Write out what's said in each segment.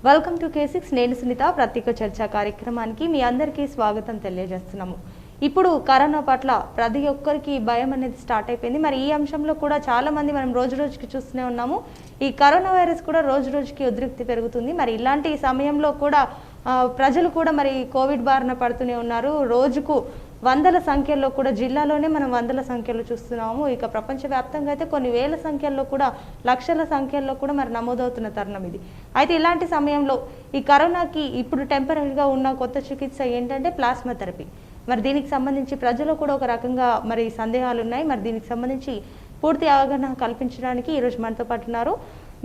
Welcome to K6 నేను సునీత ప్రత్యేక చర్చా కార్యక్రమానికి మీ అందరికీ స్వాగతం తెలియజేస్తున్నాము. ఇప్పుడు కరోనా పట్ల ప్రతి ఒక్కరికి భయం అనేది స్టార్ట్ అయిపోయింది. మరి ఈ అంశంలో కూడా చాలా మంది మనం రోజు రోజుకి చూస్తూనే ఉన్నాము. ఈ కరోనా వైరస్ కూడా రోజు రోజుకి ఉద్రిక్తి పెరుగుతుంది. మరి ఇలాంటి సమయంలో కూడా ప్రజలు కూడా మరి కోవిడ్ బారిన పడుతూనే ఉన్నారు. రోజుకు వందల సంఖ్యలో కూడా జిల్లాలోనే మనం వందల సంఖ్యలో చూస్తున్నాము. ఇక ప్రపంచవ్యాప్తంగా అయితే కొన్ని వేల సంఖ్యల్లో కూడా లక్షల సంఖ్యల్లో కూడా మరి నమోదవుతున్న తరుణం ఇది. అయితే ఇలాంటి సమయంలో ఈ కరోనాకి ఇప్పుడు టెంపరీగా ఉన్న కొత్త చికిత్స ఏంటంటే ప్లాస్మా థెరపీ. మరి దీనికి సంబంధించి ప్రజలు కూడా ఒక రకంగా మరి సందేహాలు ఉన్నాయి. మరి దీనికి సంబంధించి పూర్తి అవగాహన కల్పించడానికి ఈరోజు మనతో పాటు ఉన్నారు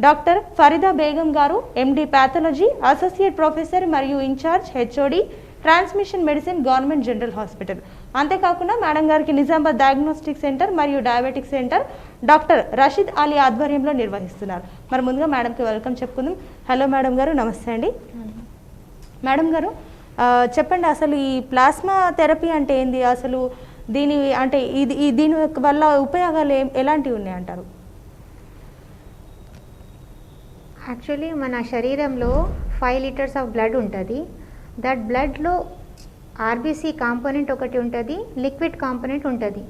డాక్టర్ ఫరీదా బేగం గారు, ఎండి ప్యాథాలజీ, అసోసియేట్ ప్రొఫెసర్ మరియు incharge HOD transmission medicine government general hospital. అంతేకాకుండా మేడం గారికి నిజామాబాద్ డయాగ్నోస్టిక్ సెంటర్ మరియు diabetic centre doctor Rashid Ali ఆధ్వర్యంలో నిర్వహిస్తున్నారు. మరి ముందుగా మేడంకి వెల్కమ్ చెప్పుకుందాం. హలో మేడం గారు, నమస్తే అండి. మేడం గారు చెప్పండి, అసలు ఈ ప్లాస్మా థెరపీ అంటే ఏంది, అసలు దీని వల్ల ఉపయోగాలు ఎలాంటివి ఉన్నాయి అంటారు? యాక్చువల్లీ మన శరీరంలో 5 లీటర్స్ ఆఫ్ బ్లడ్ ఉంటుంది. దట్ బ్లడ్లో ఆర్బీసీ కాంపోనెంట్ ఒకటి ఉంటుంది, లిక్విడ్ కాంపోనెంట్ ఉంటుంది.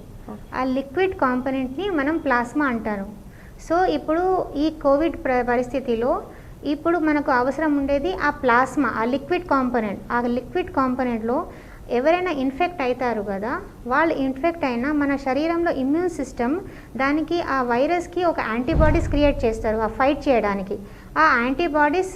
ఆ లిక్విడ్ కాంపోనెంట్ని మనం ప్లాస్మా అంటారు. సో ఇప్పుడు ఈ కోవిడ్ పరిస్థితిలో ఇప్పుడు మనకు అవసరం ఉండేది ఆ ప్లాస్మా, ఆ లిక్విడ్ కాంపోనెంట్. ఆ లిక్విడ్ కాంపోనెంట్లో ఎవరైనా ఇన్ఫెక్ట్ అవుతారు కదా, వాళ్ళు ఇన్ఫెక్ట్ అయినా మన శరీరంలో ఇమ్యూన్ సిస్టమ్ దానికి ఆ వైరస్కి ఒక యాంటీబాడీస్ క్రియేట్ చేస్తారు ఆ ఫైట్ చేయడానికి. ఆ యాంటీబాడీస్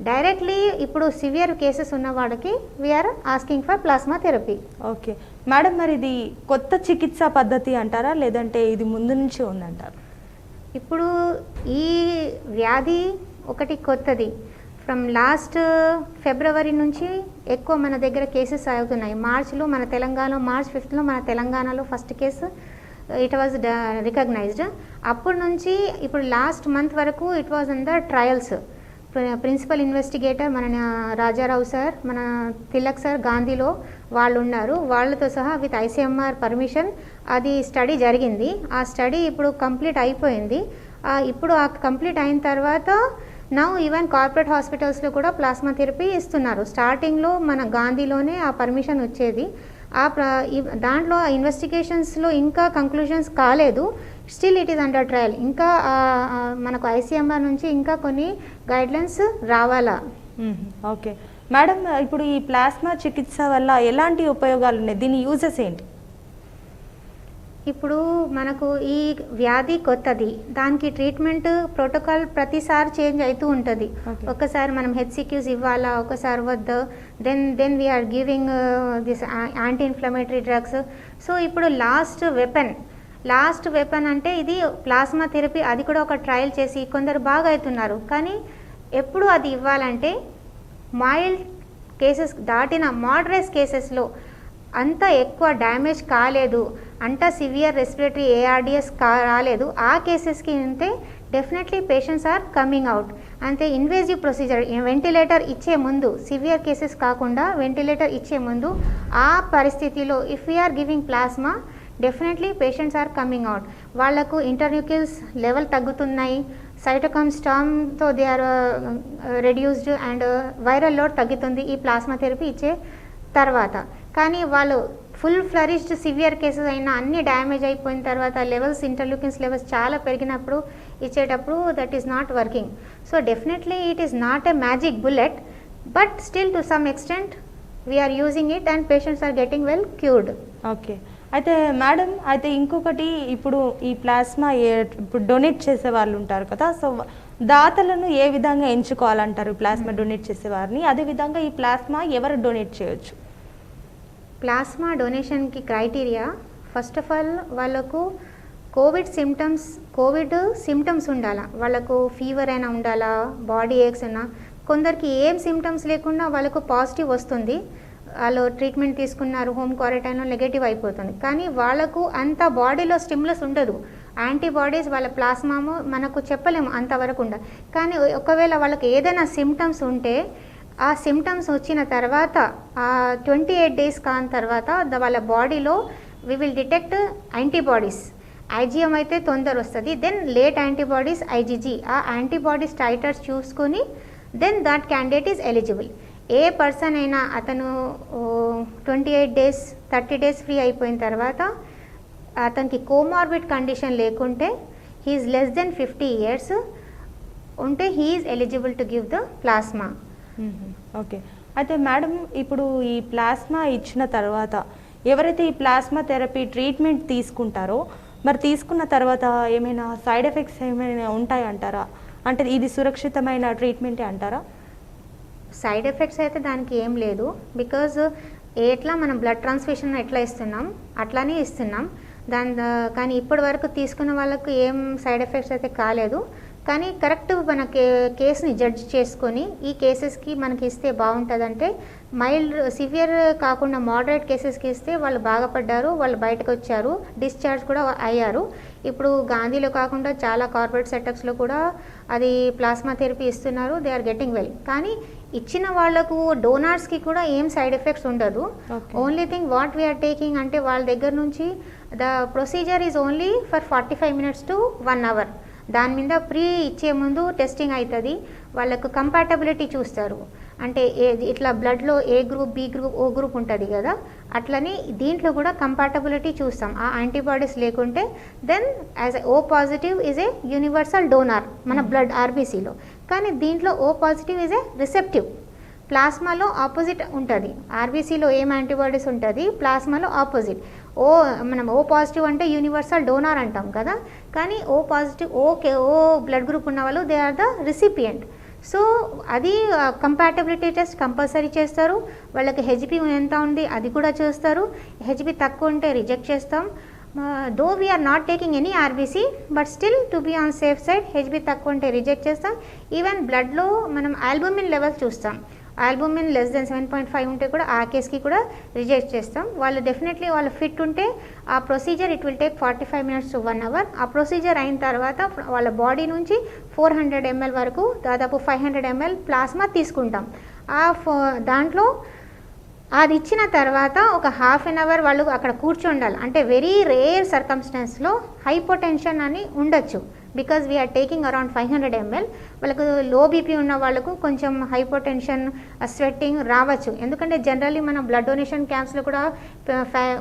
డైరెక్ట్లీ ఇప్పుడు సివియర్ కేసెస్ ఉన్న వాళ్ళకి we are asking for plasma therapy. Okay madam, మరి ఇది కొత్త చికిత్సా పద్ధతి అంటారా లేదంటే ఇది ముందు నుంచి ఉందంటారు? ఇప్పుడు ఈ వ్యాధి ఒకటి కొత్తది. ఫ్రమ్ లాస్ట్ ఫిబ్రవరి నుంచి ఎక్కువ మన దగ్గర కేసెస్ అవుతున్నాయి. మార్చ్లో మన తెలంగాణలో March 5th మన తెలంగాణలో first case it was recognised. అప్పటి నుంచి ఇప్పుడు లాస్ట్ మంత్ వరకు it was in the trials. Principal investigator మన రాజారావు సార్, మన తిలక్ సార్ గాంధీలో వాళ్ళు ఉన్నారు. వాళ్ళతో సహా విత్ ICMR పర్మిషన్ అది స్టడీ జరిగింది. ఆ స్టడీ ఇప్పుడు కంప్లీట్ అయిపోయింది. ఇప్పుడు ఆ కంప్లీట్ అయిన తర్వాత నౌ ఈవెన్ కార్పొరేట్ హాస్పిటల్స్లో కూడా ప్లాస్మా థెరపీ ఇస్తున్నారు. స్టార్టింగ్లో మన గాంధీలోనే ఆ పర్మిషన్ వచ్చేది. దాంట్లో ఇన్వెస్టిగేషన్స్లో ఇంకా కంక్లూజన్స్ కాలేదు. Still it is under trial. ఇంకా మనకు ICMR నుంచి ఇంకా కొన్ని గైడ్లైన్స్ రావాలా. ఓకే మేడం, ఇప్పుడు ఈ ప్లాస్మా చికిత్స వల్ల ఎలాంటి ఉపయోగాలు ఉన్నాయి, దీని యూజెస్ ఏంటి? ఇప్పుడు మనకు ఈ వ్యాధి కొత్తది, దానికి ట్రీట్మెంట్ ప్రోటోకాల్ ప్రతిసారి చేంజ్ అవుతూ ఉంటుంది. ఒకసారి మనం HCQs ఇవ్వాలా, ఒకసారి వద్దు, then we are giving this anti inflammatory drugs. So ఇప్పుడు లాస్ట్ వెపన్ అంటే ఇది ప్లాస్మా థెరపీ. అది కూడా ఒక ట్రయల్ చేసి కొందరు బాగా అవుతున్నారు. కానీ ఎప్పుడు అది ఇవ్వాలంటే మైల్డ్ కేసెస్ దాటిన మోడరేట్ కేసెస్లో అంత ఎక్కువ డ్యామేజ్ కాలేదు, అంత సివియర్ రెస్పిరేటరీ ARDS రాలేదు, ఆ కేసెస్కి ఉంటే definitely patients are coming out. అంతే ఇన్వేజివ్ ప్రొసీజర్ వెంటిలేటర్ ఇచ్చే ముందు, సివియర్ కేసెస్ కాకుండా వెంటిలేటర్ ఇచ్చే ముందు ఆ పరిస్థితిలో if we are giving plasma definitely patients are coming out. వాళ్లకు ఇంటర్న్యూకిల్స్ లెవెల్ తగ్గుతున్నాయి, సైటోకామ్ స్టామ్తో they are reduced and viral load తగ్గుతుంది ఈ ప్లాస్మా థెరపీ ఇచ్చే తర్వాత. కానీ వాళ్ళు ఫుల్ ఫ్లరిష్డ్ సివియర్ కేసెస్ అయినా అన్ని డ్యామేజ్ అయిపోయిన తర్వాత లెవెల్స్ ఇంటర్లూకిన్స్ లెవెల్స్ చాలా పెరిగినప్పుడు ఇచ్చేటప్పుడు that is not working. So definitely it is not a magic bullet, but still to some extent we are using it and patients are getting well cured. Okay, అయితే madam, అయితే ఇంకొకటి, ఇప్పుడు ఈ ప్లాస్మా ఇప్పుడు donate చేసే వాళ్ళు ఉంటారు కదా, సో దాతలను ఏ విధంగా ఎంచుకోవాలంటారు ప్లాస్మా డొనేట్ చేసే వారిని? అదేవిధంగా ఈ ప్లాస్మా ఎవరు డొనేట్ చేయొచ్చు? ప్లాస్మా డొనేషన్కి క్రైటీరియా ఫస్ట్ ఆఫ్ ఆల్ వాళ్ళకు కోవిడ్ సిమ్టమ్స్ ఉండాలా. వాళ్ళకు ఫీవర్ అయినా ఉండాలా, బాడీ ఏక్స్ అయినా. కొందరికి ఏం సిమ్టమ్స్ లేకుండా వాళ్ళకు పాజిటివ్ వస్తుంది, వాళ్ళు ట్రీట్మెంట్ తీసుకున్నారు, హోమ్ క్వారంటైన్లో నెగటివ్ అయిపోతుంది. కానీ వాళ్ళకు అంత బాడీలో స్టిమ్యులస్ ఉండదు, యాంటీబాడీస్ వాళ్ళ ప్లాస్మాము మనకు చెప్పలేము అంతవరకు ఉండదు. కానీ ఒకవేళ వాళ్ళకి ఏదైనా సిమ్టమ్స్ ఉంటే ఆ సిమ్టమ్స్ వచ్చిన తర్వాత 28 days కాని తర్వాత వాళ్ళ బాడీలో we will detect antibodies. IgM అయితే తొందర వస్తుంది, దెన్ లేట్ యాంటీబాడీస్ IgG. ఆ యాంటీబాడీస్ టైటర్స్ చూసుకొని then that candidate is eligible. ఏ పర్సన్ అయినా అతను 28 days 30 days ఫ్రీ అయిపోయిన తర్వాత అతనికి కోమార్బిడ్ కండిషన్ లేకుంటే హీఈస్ లెస్ దెన్ 50 years ఉంటే he is eligible to give the plasma. Okay. అయితే మేడం ఇప్పుడు ఈ ప్లాస్మా ఇచ్చిన తర్వాత ఎవరైతే ఈ ప్లాస్మా థెరపీ ట్రీట్మెంట్ తీసుకుంటారో మరి తీసుకున్న తర్వాత ఏమైనా సైడ్ ఎఫెక్ట్స్ ఏమైనా ఉంటాయంటారా? అంటే ఇది సురక్షితమైన ట్రీట్మెంటే అంటారా? సైడ్ ఎఫెక్ట్స్ అయితే దానికి ఏం లేదు. బికాజ్ ఎట్లా మనం బ్లడ్ ట్రాన్స్ఫ్యూషన్ ఎట్లా ఇస్తున్నాం అట్లానే ఇస్తున్నాం. కానీ ఇప్పటి వరకు తీసుకున్న వాళ్ళకు ఏం సైడ్ ఎఫెక్ట్స్ అయితే కాలేదు. కానీ కరెక్ట్ మన కేసుని జడ్జ్ చేసుకొని ఈ కేసెస్కి మనకి ఇస్తే బాగుంటుందంటే మైల్డ్ సివియర్ కాకుండా మోడరేట్ కేసెస్కి ఇస్తే వాళ్ళు బాగుపడ్డారు, వాళ్ళు బయటకు వచ్చారు, డిశ్చార్జ్ కూడా అయ్యారు. ఇప్పుడు గాంధీలో కాకుండా చాలా కార్పొరేట్ సెటప్స్లో కూడా అది ప్లాస్మా థెరపీ ఇస్తున్నారు, దే ఆర్ గెటింగ్ వెల్. కానీ ఇచ్చిన వాళ్ళకు డోనార్స్కి కూడా ఏం సైడ్ ఎఫెక్ట్స్ ఉండదు. Only thing what we are taking అంటే వాళ్ళ దగ్గర నుంచి the procedure is only for 45 minutes to 1 hour. దాని మీద ప్రీ ఇచ్చే ముందు టెస్టింగ్ అవుతుంది, వాళ్ళకు కంపాటబిలిటీ చూస్తారు. అంటే ఇట్లా బ్లడ్లో A group B group O group ఉంటుంది కదా, అట్లనే దీంట్లో కూడా కంపాటబిలిటీ చూస్తాం. ఆ యాంటీబాడీస్ లేకుంటే then as O positive is a universal donor మన బ్లడ్ ఆర్బీసీలో. కానీ దీంట్లో O positive is a receptive. ప్లాస్మాలో ఆపోజిట్ ఉంటుంది. ఆర్బీసీలో ఏం యాంటీబాడీస్ ఉంటుంది, ప్లాస్మాలో ఆపోజిట్. మనం ఓ పాజిటివ్ అంటే యూనివర్సల్ డోనార్ అంటాం కదా, కానీ O positive O blood group ఉన్న వాళ్ళు they are the recipient. So అది కంపాటబిలిటీ టెస్ట్ కంపల్సరీ చేస్తారు. వాళ్ళకి హెచ్బి ఎంత ఉంది అది కూడా చూస్తారు. హెచ్బి తక్కువ ఉంటే రిజెక్ట్ చేస్తాం. Though we are not taking any RBC but still to be on safe side HB తక్కువ ఉంటే రిజెక్ట్ చేస్తాం. ఈవెన్ బ్లడ్లో మనం ఆల్బుమిన్ లెవెల్స్ చూస్తాం. ఆల్బుమిన్ లెస్ దెన్ 7.5 ఉంటే కూడా ఆ కేసుకి కూడా రిజెక్ట్ చేస్తాం. వాళ్ళు డెఫినెట్లీ వాళ్ళు ఫిట్ ఉంటే ఆ procedure it will take 45 minutes to 1 hour. ఆ ప్రొసీజర్ అయిన తర్వాత వాళ్ళ బాడీ నుంచి 400 ml వరకు దాదాపు 500 ml ప్లాస్మా తీసుకుంటాం. దాంట్లో అది ఇచ్చిన తర్వాత ఒక ½ an hour వాళ్ళు అక్కడ కూర్చోండాలి. అంటే వెరీ రేర్ సర్కమ్స్టాన్స్లో హైపోటెన్షన్ అని ఉండొచ్చు. Because we are taking around 500 ml. వాళ్ళకు లో బీపీ ఉన్న వాళ్ళకు కొంచెం హైపోటెన్షన్ స్వెట్టింగ్ రావచ్చు. ఎందుకంటే జనరల్లీ మన బ్లడ్ డొనేషన్ క్యాంప్స్లో కూడా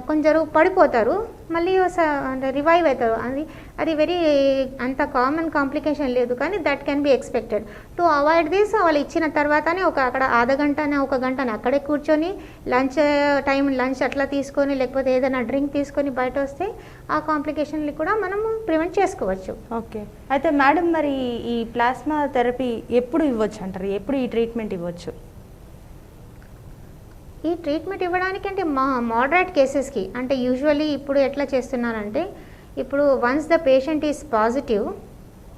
కొంచెం పడిపోతారు, మళ్ళీ రివైవ్ అవుతారు. అది వెరీ అంత కామన్ కాంప్లికేషన్ లేదు, కానీ that can be expected. To avoid this వాళ్ళు ఇచ్చిన తర్వాతనే అక్కడ ½ గంటనే 1 గంటనే అక్కడే కూర్చొని లంచ్ అట్లా తీసుకొని లేకపోతే ఏదైనా డ్రింక్ తీసుకొని బయట వస్తే ఆ కాంప్లికేషన్లు కూడా మనం ప్రివెంట్ చేసుకోవచ్చు. ఓకే. అయితే మేడం మరి ఈ ప్లాస్మా థెరపీ ఎప్పుడు ఇవ్వచ్చు అంటారు? ఎప్పుడు ఈ ట్రీట్మెంట్ ఇవ్వచ్చు? ఈ ట్రీట్మెంట్ ఇవ్వడానికి అంటే మోడరేట్ కేసెస్కి అంటే యూజువల్లీ ఇప్పుడు ఎట్లా చేస్తున్నారంటే ఇప్పుడు once the patient is positive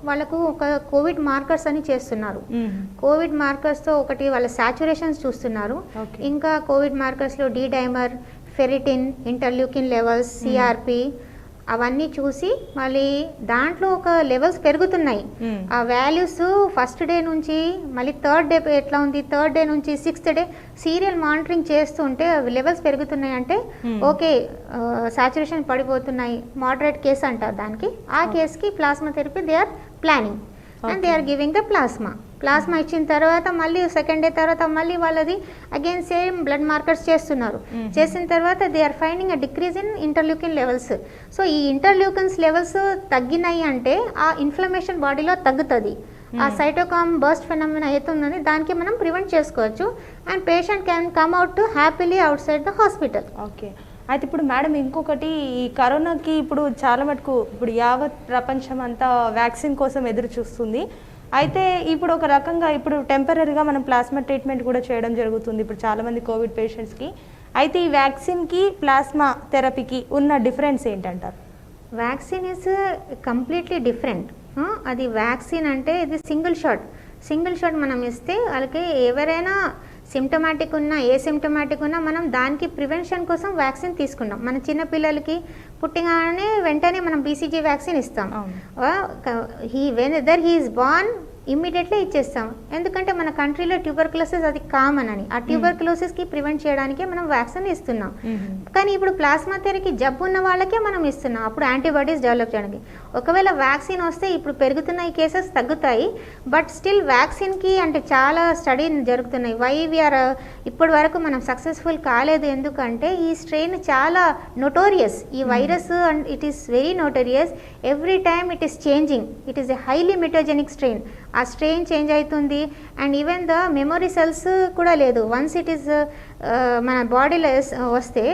వాళ్ళకు ఒక కోవిడ్ మార్కర్స్ అని చేస్తున్నారు. కోవిడ్ మార్కర్స్తో ఒకటి వాళ్ళ సాచురేషన్స్ చూస్తున్నారు. ఇంకా కోవిడ్ మార్కర్స్లో D dimer, ferritin, interleukin levels, CRP అవన్నీ చూసి మళ్ళీ దాంట్లో ఒక లెవెల్స్ పెరుగుతున్నాయి. ఆ వాల్యూస్ ఫస్ట్ డే నుంచి మళ్ళీ 3rd డే ఎట్లా ఉంది, 3rd డే నుంచి 6th డే సీరియల్ మానిటరింగ్ చేస్తుంటే లెవెల్స్ పెరుగుతున్నాయి అంటే ఓకే సాచురేషన్ పడిపోతున్నాయి, మోడరేట్ కేసు అంటారు దానికి. ఆ కేసుకి plasma therapy they are planning and they are giving the plasma ఇచ్చిన తర్వాత మళ్ళీ 2nd డే తర్వాత మళ్ళీ వాళ్ళది అగైన్ సేమ్ బ్లడ్ మార్కర్స్ చేస్తున్నారు. చేసిన తర్వాత they are finding a decrease in interleukin levels. So ఈ ఇంటర్ల్యూకిన్స్ లెవెల్స్ తగ్గినాయి అంటే ఆ ఇన్ఫ్లమేషన్ బాడీలో తగ్గుతుంది. ఆ సైటోకామ్ బర్స్ట్ ఫెనామినా అవుతుందని దానికి మనం ప్రివెంట్ చేసుకోవచ్చు and patient can come out happily out side the hospital. Okay. అయితే ఇప్పుడు మేడం ఇంకొకటి ఈ కరోనాకి ఇప్పుడు చాలా మటుకు ఇప్పుడు యావత్ ప్రపంచం అంతా వ్యాక్సిన్ కోసం ఎదురు చూస్తుంది. అయితే ఇప్పుడు ఒక రకంగా ఇప్పుడు టెంపరీగా మనం ప్లాస్మా ట్రీట్మెంట్ కూడా చేయడం జరుగుతుంది ఇప్పుడు చాలామంది కోవిడ్ పేషెంట్స్కి. అయితే ఈ వ్యాక్సిన్కి ప్లాస్మా థెరపీకి ఉన్న డిఫరెన్స్ ఏంటంటారు? Vaccine is completely different. అది వ్యాక్సిన్ అంటే ఇది సింగిల్ షాట్ మనం ఇస్తే వాళ్ళకి ఎవరైనా సిమ్టమాటిక్ ఉన్నా ఏ సిమ్టమాటిక్ ఉన్నా మనం దానికి ప్రివెన్షన్ కోసం వ్యాక్సిన్ తీసుకున్నాం. మన చిన్నపిల్లలకి పుట్టిగానే వెంటనే మనం BCG వ్యాక్సిన్ ఇస్తాం. Whether he is born immediately ఇచ్చేస్తాం. ఎందుకంటే మన కంట్రీలో ట్యూబర్క్లోసిస్ అది కామన్ అని, ఆ ట్యూబర్క్లోసిస్కి ప్రివెంట్ చేయడానికే మనం వ్యాక్సిన్ ఇస్తున్నాం. కానీ ఇప్పుడు ప్లాస్మా థెరపీ జబ్బు ఉన్న వాళ్ళకే మనం ఇస్తున్నాం, అప్పుడు యాంటీబాడీస్ డెవలప్ చేయడానికి. ఒకవేళ వ్యాక్సిన్ వస్తే ఇప్పుడు పెరుగుతున్న ఈ కేసెస్ తగ్గుతాయి, బట్ స్టిల్ వ్యాక్సిన్కి అంటే చాలా స్టడీ జరుగుతున్నాయి. వైవిఆర్ ఇప్పటి వరకు మనం సక్సెస్ఫుల్ కాలేదు, ఎందుకంటే ఈ స్ట్రెయిన్ చాలా నోటోరియస్. ఈ virus and it is very notorious. Every time it is changing. It is a highly mutagenic strain. ఆ స్ట్రెయిన్ చేంజ్ అవుతుంది. And even the memory cells కూడా లేదు. వన్స్ ఇట్ ఈస్ మన బాడీలో వస్తే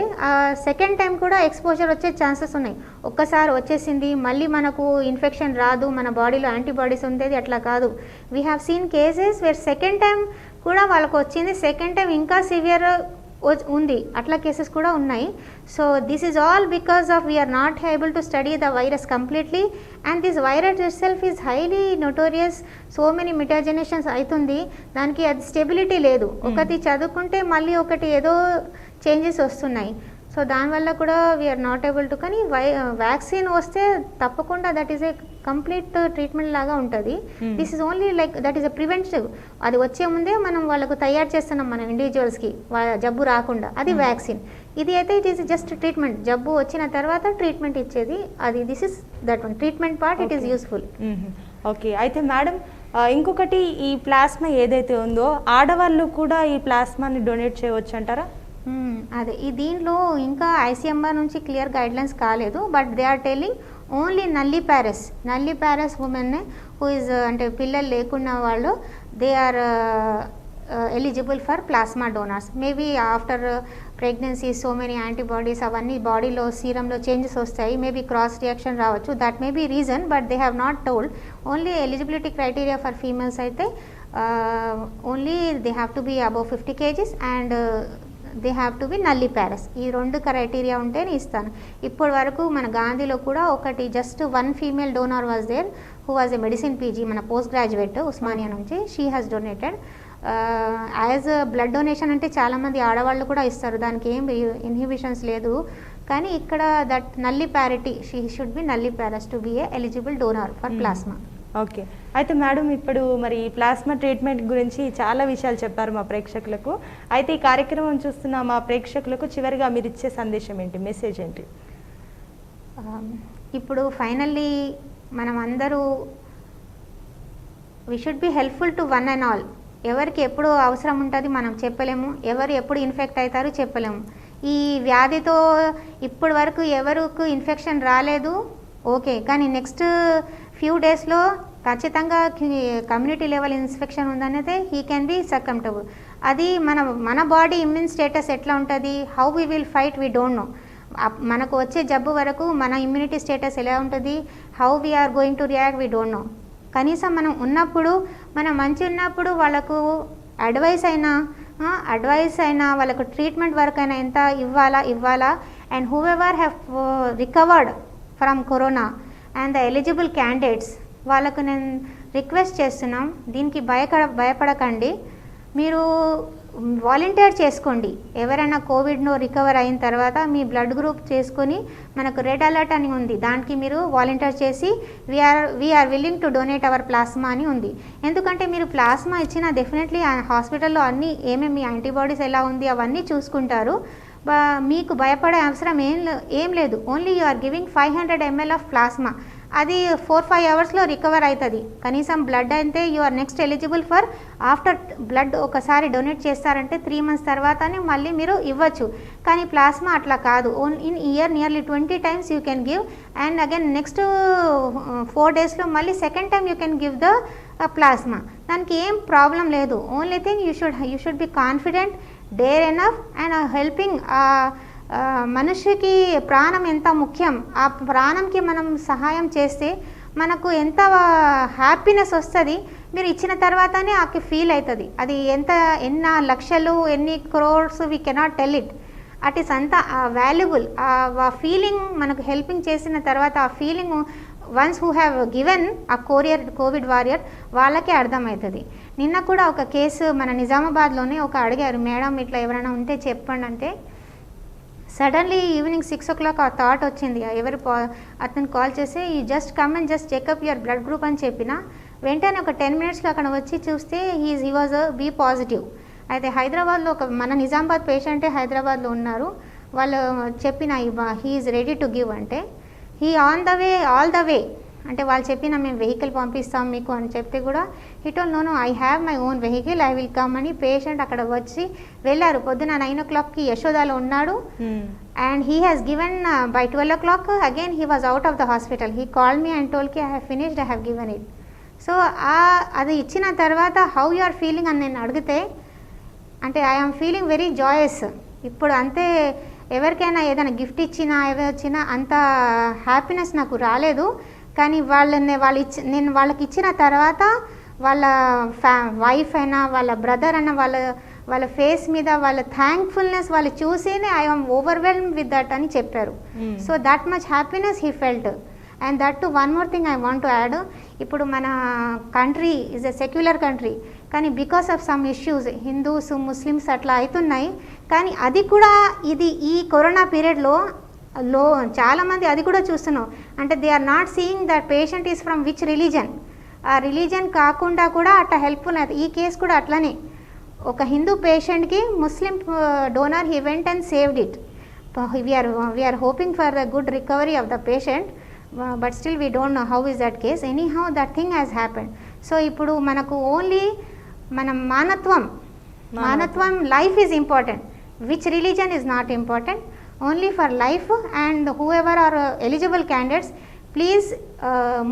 సెకండ్ టైం కూడా ఎక్స్పోజర్ వచ్చే ఛాన్సెస్ ఉన్నాయి. ఒక్కసారి వచ్చేసింది మళ్ళీ మనకు ఇన్ఫెక్షన్ రాదు, మన బాడీలో యాంటీబాడీస్ ఉండేది, అట్లా కాదు. We have seen cases where second time కూడా వాళ్ళకు వచ్చింది, సెకండ్ టైం ఇంకా సివియర్ ఉంది, అట్లా కేసెస్ కూడా ఉన్నాయి. So this is all because of we are not able to study the virus completely. And this virus ఇట్ సెల్ఫ్ is highly notorious. So many mutations అవుతుంది, దానికి అది స్టెబిలిటీ లేదు. ఒకటి చదువుకుంటే మళ్ళీ ఒకటి ఏదో చేంజెస్ వస్తున్నాయి. సో దానివల్ల కూడా వీఆర్ నాట్ ఏబుల్ టు. కానీ వ్యాక్సిన్ వస్తే తప్పకుండా that is a complete treatment లాగా ఉంటుంది. This is only like that is a preventive. అది వచ్చే ముందే మనం వాళ్ళకు తయారు చేస్తున్నాం మనం ఇండివిజువల్స్కి జబ్బు రాకుండా, అది వ్యాక్సిన్. ఇది అయితే ఇట్ ఈస్ జస్ట్ ట్రీట్మెంట్. జబ్బు వచ్చిన తర్వాత ట్రీట్మెంట్ ఇచ్చేది అది. This is that one treatment part. It is useful. Okay, అయితే మేడం ఇంకొకటి, ఈ ప్లాస్మా ఏదైతే ఉందో ఆడవాళ్ళు కూడా ఈ ప్లాస్మాని డొనేట్ చేయవచ్చు అంటారా? అదే ఈ దీంట్లో ఇంకా ఐసీఎంఆర్ నుంచి క్లియర్ గైడ్లైన్స్ కాలేదు, but they are telling only nulliparous women who is అంటే పిల్లలు లేకున్న వాళ్ళు they are eligible for plasma donors. Maybe after pregnancy so many antibodies అవన్నీ బాడీలో సీరంలో చేంజెస్ వస్తాయి, మేబీ క్రాస్ రియాక్షన్ రావచ్చు, that may be reason, but they have not told. Only eligibility criteria for females అయితే only they have to be above 50 kgs and they have to be నల్లిపారస్. ఈ 2 criteria ఉంటేనే ఇస్తాను. ఇప్పటి వరకు మన గాంధీలో కూడా ఒకటి just 1 female donor was there who was a medicine PG, మన పోస్ట్ గ్రాడ్యుయేట్ ఉస్మానియా నుంచి. She has donated as blood donation. అంటే చాలామంది ఆడవాళ్ళు కూడా ఇస్తారు, దానికి ఏం ఇన్హిబిషన్స్ లేదు. కానీ ఇక్కడ that nulliparity, she should be nulliparous to be a eligible donor for plasma. Okay, అయితే మేడం ఇప్పుడు మరి ప్లాస్మా ట్రీట్మెంట్ గురించి చాలా విషయాలు చెప్పారు మా ప్రేక్షకులకు. అయితే ఈ కార్యక్రమం చూస్తున్న మా ప్రేక్షకులకు చివరిగా మీరు ఇచ్చే సందేశం ఏంటి, మెసేజ్ ఏంటి? ఇప్పుడు ఫైనల్లీ మనం అందరూ we should be helpful to one and all. ఎవరికి ఎప్పుడు అవసరం ఉంటుంది మనం చెప్పలేము, ఎవరు ఎప్పుడు ఇన్ఫెక్ట్ అవుతారు చెప్పలేము. ఈ వ్యాధితో ఇప్పటి వరకు ఎవరికి ఇన్ఫెక్షన్ రాలేదు, ఓకే, కానీ నెక్స్ట్ ఫ్యూ డేస్లో ఖచ్చితంగా కమ్యూనిటీ లెవెల్ ఇన్ఫెక్షన్ ఉందనేది హీ కెన్ బి సకంప్టబుల్. అది మన బాడీ ఇమ్యూన్ స్టేటస్ ఎట్లా ఉంటుంది, how we will fight we don't know. మనకు వచ్చే జబ్బు వరకు మన ఇమ్యూనిటీ స్టేటస్ ఎలా ఉంటుంది, how we are going to react we don't know. కనీసం మనం ఉన్నప్పుడు, మనం మంచి ఉన్నప్పుడు వాళ్ళకు అడ్వైస్ అయినా వాళ్ళకు ట్రీట్మెంట్ వరకు అయినా ఎంత ఇవ్వాలా. And who ever have recovered from corona and the eligible candidates, వాళ్ళకు నేను రిక్వెస్ట్ చేస్తున్నాం, దీనికి భయపడకండి, మీరు వాలంటీర్ చేసుకోండి. ఎవరైనా కోవిడ్లో రికవర్ అయిన తర్వాత మీ బ్లడ్ గ్రూప్ చేసుకొని మనకు రెడ్ అలర్ట్ అని ఉంది, దానికి మీరు వాలంటీర్ చేసి we are willing to donate our plasma అని ఉంది. ఎందుకంటే మీరు ప్లాస్మా ఇచ్చినా డెఫినెట్లీ హాస్పిటల్లో అన్నీ ఏమేమి యాంటీబాడీస్ ఎలా ఉంది అవన్నీ చూసుకుంటారు. మీకు భయపడే అవసరం ఏం లేదు. Only you are giving 500 ml of plasma. అది 4-5 అవర్స్లో రికవర్ అవుతుంది. కనీసం బ్లడ్ అయితే you are next eligible for after blood ఒకసారి డొనేట్ చేస్తారంటే 3 months తర్వాతనే మళ్ళీ మీరు ఇవ్వచ్చు. కానీ ప్లాస్మా అట్లా కాదు, in year nearly 20 times you can give. And again next 4 daysలో మళ్ళీ second time you can give the plasma. దానికి ఏం ప్రాబ్లం లేదు. Only thing you should be confident, dare enough and helping. మనిషికి ప్రాణం ఎంత ముఖ్యం, ఆ ప్రాణంకి మనం సహాయం చేస్తే మనకు ఎంత హ్యాపీనెస్ వస్తుంది. మీరు ఇచ్చిన తర్వాతనే ఆకి ఫీల్ అవుతుంది. అది ఎన్ని లక్షలు, ఎన్ని crores, we cannot tell it. At is అంత వాల్యుబుల్. ఆ ఫీలింగ్ మనకు హెల్పింగ్ చేసిన తర్వాత ఆ feeling once who have given ఆ కోవిడ్ వారియర్ వాళ్ళకే అర్థమవుతుంది. నిన్న కూడా ఒక కేసు మన నిజామాబాద్లోనే అడిగారు, మేడం ఇట్లా ఎవరైనా ఉంటే చెప్పండి అంటే, సడన్లీ ఈవినింగ్ 6 o'clock ఆ థాట్ వచ్చింది. అతను కాల్ చేసి you just come and just checkup your blood group అని చెప్పిన వెంటనే ఒక 10 మినిట్స్లో అక్కడ వచ్చి చూస్తే హీ వాజ్ బీ పాజిటివ్. అయితే హైదరాబాద్లో మన నిజామాబాద్ పేషెంటే హైదరాబాద్లో ఉన్నారు. వాళ్ళు చెప్పిన he is ready to give అంటే హీ ఆల్ ద వే అంటే వాళ్ళు చెప్పిన మేము వెహికల్ పంపిస్తాం మీకు అని చెప్తే కూడా he told no I have my own vehicle, I will come అని పేషెంట్ అక్కడ వచ్చి వెళ్ళారు. పొద్దున 9 o'clockకి యశోదాలో ఉన్నాడు. And he has given by 12 o'clock again he was out of the hospital. He called me and told I have finished, I have given it. So అది ఇచ్చిన తర్వాత how you are feeling అని నేను అడిగితే అంటే I am feeling very joyous. ఇప్పుడు అంతే ఎవరికైనా ఏదైనా గిఫ్ట్ ఇచ్చినా ఏదో వచ్చినా అంత హ్యాపీనెస్ నాకు రాలేదు. కానీ నేను వాళ్ళకి ఇచ్చిన తర్వాత వాళ్ళ వైఫ్ అయినా వాళ్ళ బ్రదర్ అయినా వాళ్ళ ఫేస్ మీద వాళ్ళ థ్యాంక్ఫుల్నెస్ వాళ్ళు చూసేనే I am overwhelm with that అని చెప్పారు. So that much happiness he felt. And that to one more thing I want to add. ఇప్పుడు మన country is a secular country, కానీ because of some issues Hindus Muslims అట్లా అవుతున్నాయి. కానీ అది కూడా ఈ కరోనా పీరియడ్లో చాలామంది అది కూడా చూస్తున్నాం. అంటే they are not seeing that patient is from which religion. ఆ రిలీజన్ కాకుండా కూడా అట్లా హెల్ప్ఫుల్. ఈ కేసు కూడా అట్లనే ఒక హిందూ పేషెంట్కి Muslim donor he went and saved it. We are hoping for the good recovery of the patient, but still we don't know how is that case. Any that thing has happened. So ఇప్పుడు మనకు only మన మానత్వం life is important. Which religion is not important, only for life. And who are eligible candidates, please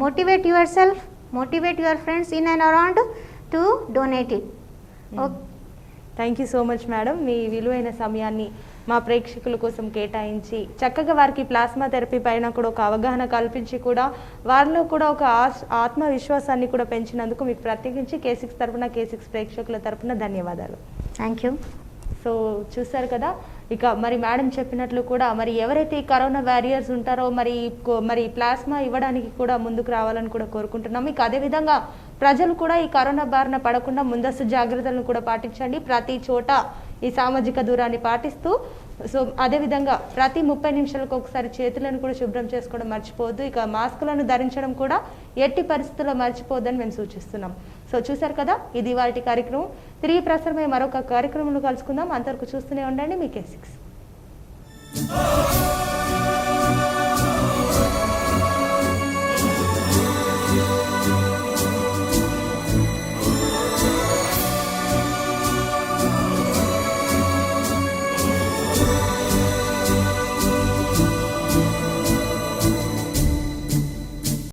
motivate yourself, motivate your friends in and around to donate it. Thank you so much madam. మీ విలువైన సమయాన్ని మా ప్రేక్షకుల కోసం కేటాయించి చక్కగా వారికి plasma therapy పైన కూడా ఒక అవగాహన కల్పించి కూడా వారిలో కూడా ఒక ఆత్మవిశ్వాసాన్ని కూడా పెంచినందుకు మీకు ప్రత్యేకించి K6 తరపున K6 ప్రేక్షకుల తరపున ధన్యవాదాలు. Thank you. సో చూసారు కదా, ఇక మరి మేడం చెప్పినట్లు కూడా మరి ఎవరైతే ఈ కరోనా వారియర్స్ ఉంటారో మరి ప్లాస్మా ఇవ్వడానికి కూడా ముందుకు రావాలని కూడా కోరుకుంటున్నాము. ఇక అదేవిధంగా ప్రజలు కూడా ఈ కరోనా బారిన పడకుండా ముందస్తు జాగ్రత్తలను కూడా పాటించండి. ప్రతి చోట ఈ సామాజిక దూరాన్ని పాటిస్తూ సో అదేవిధంగా ప్రతి 30 నిమిషాలకు ఒకసారి చేతులను కూడా శుభ్రం చేసుకోవడం మర్చిపోవద్దు. ఇక మాస్కులను ధరించడం కూడా ఎట్టి పరిస్థితుల్లో మర్చిపోవద్దని మేము సూచిస్తున్నాం. సో చూసారు కదా, ఇది వాటి కార్యక్రమం. తిరిగి ప్రసారమై మరొక కార్యక్రమంలో కలుసుకుందాం. అంతవరకు చూస్తూనే ఉండండి మీ K6.